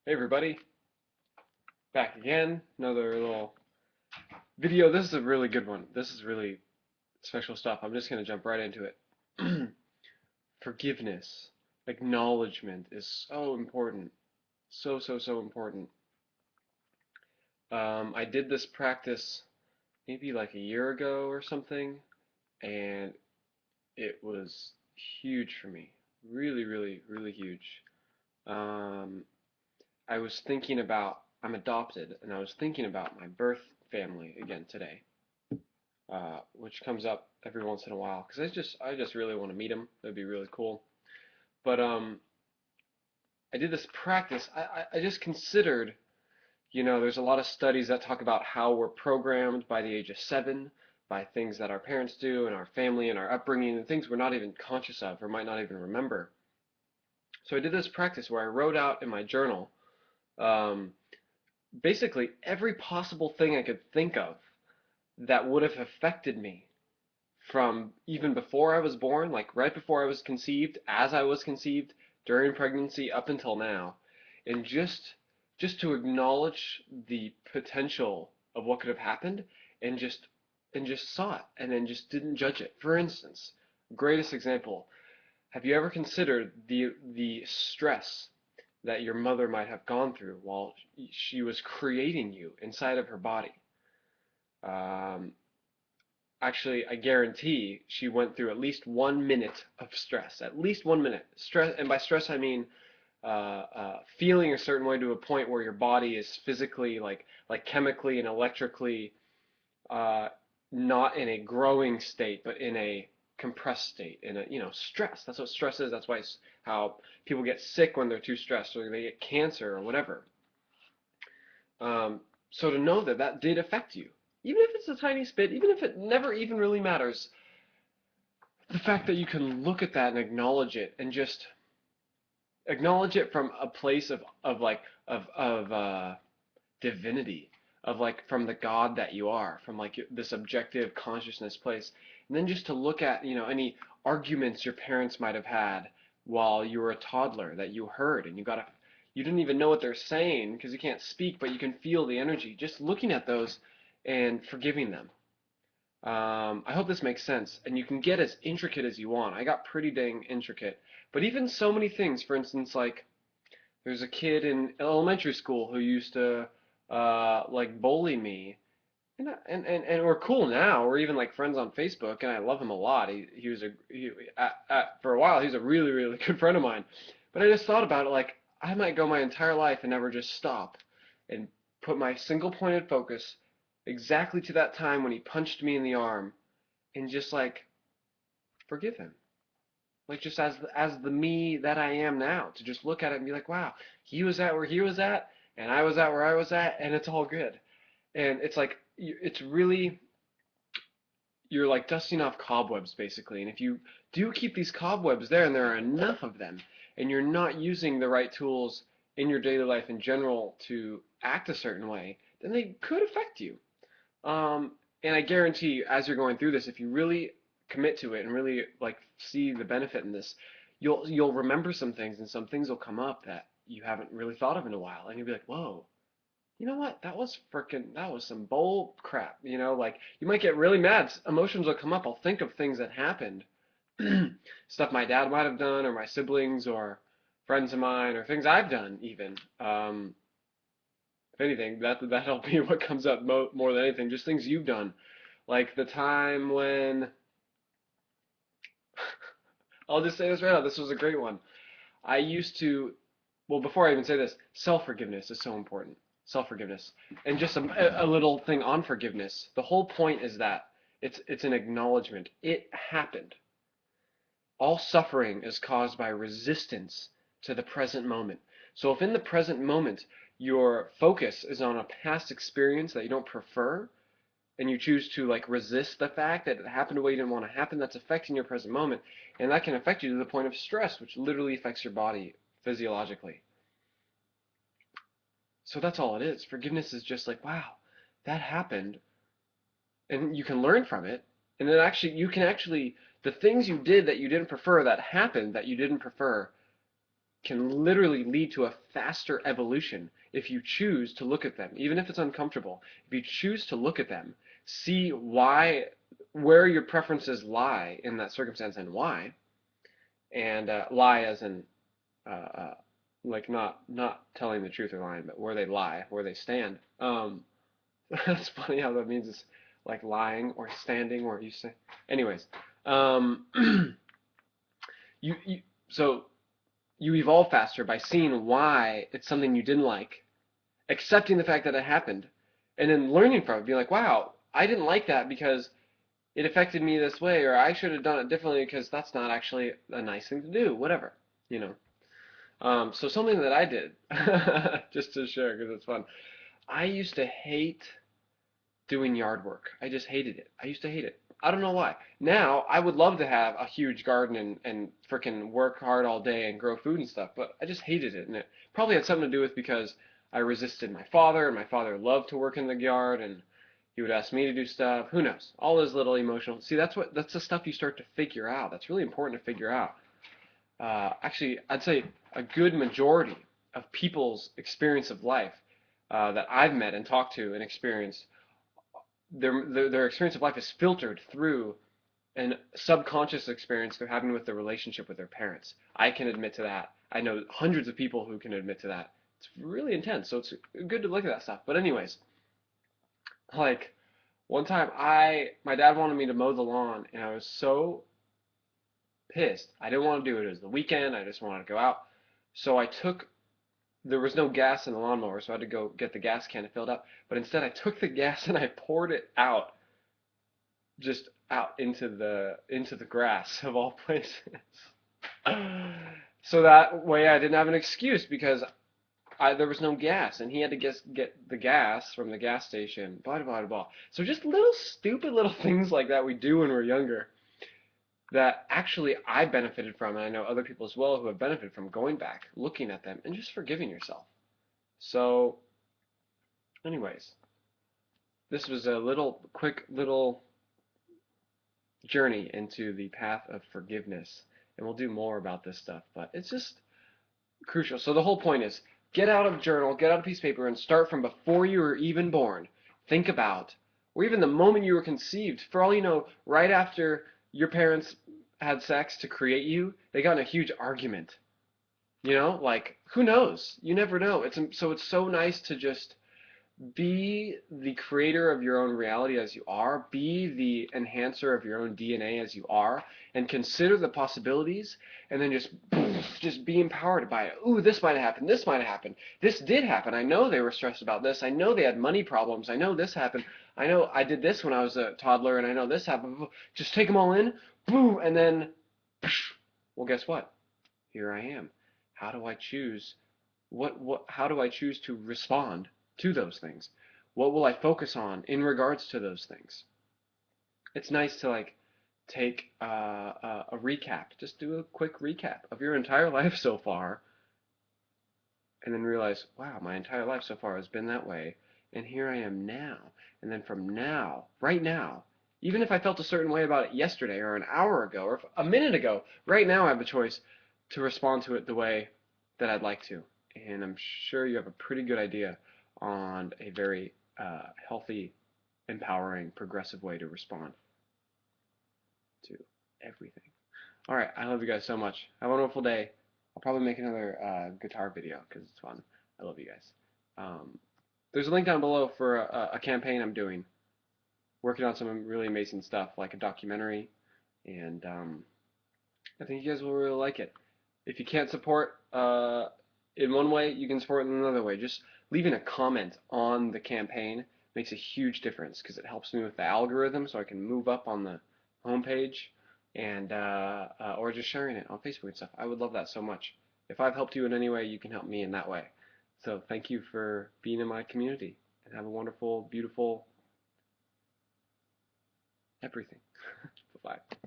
Hey everybody, back again. Another little video. This is a really good one. This is really special stuff. I'm just going to jump right into it. Forgiveness, acknowledgement is so important. So important. I did this practice maybe like a year ago or something, and it was huge for me. Really huge. Um, I was thinking about, I'm adopted, and I was thinking about my birth family again today. Which comes up every once in a while because I just really want to meet him. That'd be really cool. But I did this practice. I just considered, there's a lot of studies that talk about how we're programmed by the age of 7 by things that our parents do and our family and our upbringing and things we're not even conscious of or might not even remember. So I did this practice where I wrote out in my journal um, basically every possible thing I could think of that would have affected me from even before I was born, like right before I was conceived, as I was conceived, during pregnancy, up until now, and just to acknowledge the potential of what could have happened, and just saw it, and then just didn't judge it. For instance, greatest example: have you ever considered the stress that your mother might have gone through while she was creating you inside of her body? Um, Actually, I guarantee she went through at least 1 minute of stress. At least 1 minute. Stress, and by stress I mean feeling a certain way to a point where your body is physically, like chemically and electrically, uh, not in a growing state, but in a compressed state, in a stress. That's what stress is. That's why how people get sick when they're too stressed, or they get cancer or whatever. Um, so to know that that did affect you, even if it's a tiny bit, even if it never even really matters, the fact that you can look at that and acknowledge it and just acknowledge it from a place of like of divinity, of like from the God that you are, from like this objective consciousness place, and then just to look at any arguments your parents might have had while you were a toddler that you heard and you didn't even know what they're saying because you can't speak, but you can feel the energy. Just looking at those and forgiving them. I hope this makes sense, and you can get as intricate as you want. I got pretty dang intricate, but even so many things. For instance, like there's a kid in elementary school who used to like bully me, and we're cool now. We're even like friends on Facebook, and I love him a lot. He was for a while he was a really good friend of mine. But I just thought about it like I might go my entire life and never just stop and put my single pointed focus exactly to that time when he punched me in the arm and just like forgive him. Like just as the me that I am now, to just look at it and be like, wow, he was at where he was at, and I was at where I was at, and it's all good. And it's like it's really, you're like dusting off cobwebs basically. And if you do keep these cobwebs there, and there are enough of them, and you're not using the right tools in your daily life in general to act a certain way, then they could affect you. Um, and I guarantee you, as you're going through this, if you really commit to it and really like see the benefit in this, you'll remember some things, and some things will come up that you haven't really thought of in a while, and you'll be like, whoa, you know what? That was some bull crap. Like you might get really mad. Emotions will come up. I'll think of things that happened, stuff my dad might have done, or my siblings, or friends of mine, or things I've done even. If anything, that'll be what comes up more than anything. Just things you've done, like the time when I'll just say this right now. This was a great one. I used to, well, before I even say this, self-forgiveness is so important. Self-forgiveness, and just a little thing on forgiveness. The whole point is that it's an acknowledgement. It happened. All suffering is caused by resistance to the present moment. So if in the present moment your focus is on a past experience that you don't prefer, and you choose to like resist the fact that it happened the way you didn't want to happen, that's affecting your present moment, and that can affect you to the point of stress, which literally affects your body physiologically. So that's all it is. Forgiveness is just like, wow, that happened, and you can learn from it, and then actually you can actually, the things you did that you didn't prefer, that happened that you didn't prefer, can literally lead to a faster evolution if you choose to look at them, even if it's uncomfortable. If you choose to look at them, see why, where your preferences lie in that circumstance and why, and lie as in uh, uh, like not telling the truth or lying, but where they lie, where they stand. That's funny how that means it's like lying or standing where you say. Anyways, um, you so you evolve faster by seeing why it's something you didn't like, accepting the fact that it happened, and then learning from it. Be like, wow, I didn't like that because it affected me this way, or I should have done it differently because that's not actually a nice thing to do. Whatever, you know. So something that I did, just to share because it's fun. I used to hate doing yard work. I just hated it. I used to hate it. I don't know why. Now I would love to have a huge garden and freaking work hard all day and grow food and stuff, but I just hated it, and it probably had something to do with because I resisted my father, and my father loved to work in the yard, and he would ask me to do stuff. Who knows? All those little emotional. See, that's the stuff you start to figure out. That's really important to figure out. Actually, I'd say a good majority of people's experience of life that I've met and talked to and experienced their experience of life is filtered through an subconscious experience they're having with their relationship with their parents. I can admit to that. I know hundreds of people who can admit to that. It's really intense, so it's good to look at that stuff. But anyways, like one time my dad wanted me to mow the lawn and I was so pissed. I didn't want to do it. It was the weekend. I just wanted to go out. So there was no gas in the lawnmower, so I had to go get the gas can and fill it up. But instead I took the gas and I poured it out just out into the grass of all places. So that way I didn't have an excuse because there was no gas and he had to get the gas from the gas station, blah, blah, blah, blah. So just little stupid little things like that we do when we're younger that actually I benefited from, and I know other people as well who have benefited from going back, looking at them, and just forgiving yourself. So, anyways, this was a quick little journey into the path of forgiveness. And we'll do more about this stuff, but it's just crucial. So the whole point is get out a journal, get out a piece of paper, and start from before you were even born. Think about, or even the moment you were conceived. For all you know, right after your parents had sex to create you, they got in a huge argument. You know, like who knows? You never know. It's so nice to just be the creator of your own reality as you are, be the enhancer of your own DNA as you are, and consider the possibilities, and then just be empowered by it. Ooh, this might have happened. This might have happened. This did happen. I know they were stressed about this. I know they had money problems. I know this happened. I know I did this when I was a toddler, and I know this happened. Just take them all in, boom, and then, well, guess what? Here I am. How do I choose? How do I choose to respond to those things? What will I focus on in regards to those things? It's nice to like take a recap, just do a quick recap of your entire life so far, and then realize, wow, my entire life so far has been that way, and here I am now. And then from now, right now, even if I felt a certain way about it yesterday or an hour ago or a minute ago, right now I have a choice to respond to it the way that I'd like to. And I'm sure you have a pretty good idea on a very healthy, empowering, progressive way to respond to everything. All right, I love you guys so much. Have a wonderful day. I'll probably make another guitar video because it's fun. I love you guys. Um, there's a link down below for a campaign I'm doing, working on some really amazing stuff like a documentary, and I think you guys will really like it. If you can't support in one way, you can support in another way. Just leaving a comment on the campaign makes a huge difference because it helps me with the algorithm so I can move up on the homepage and or just sharing it on Facebook and stuff. I would love that so much. If I've helped you in any way, you can help me in that way. So thank you for being in my community and have a wonderful, beautiful everything. Bye-bye.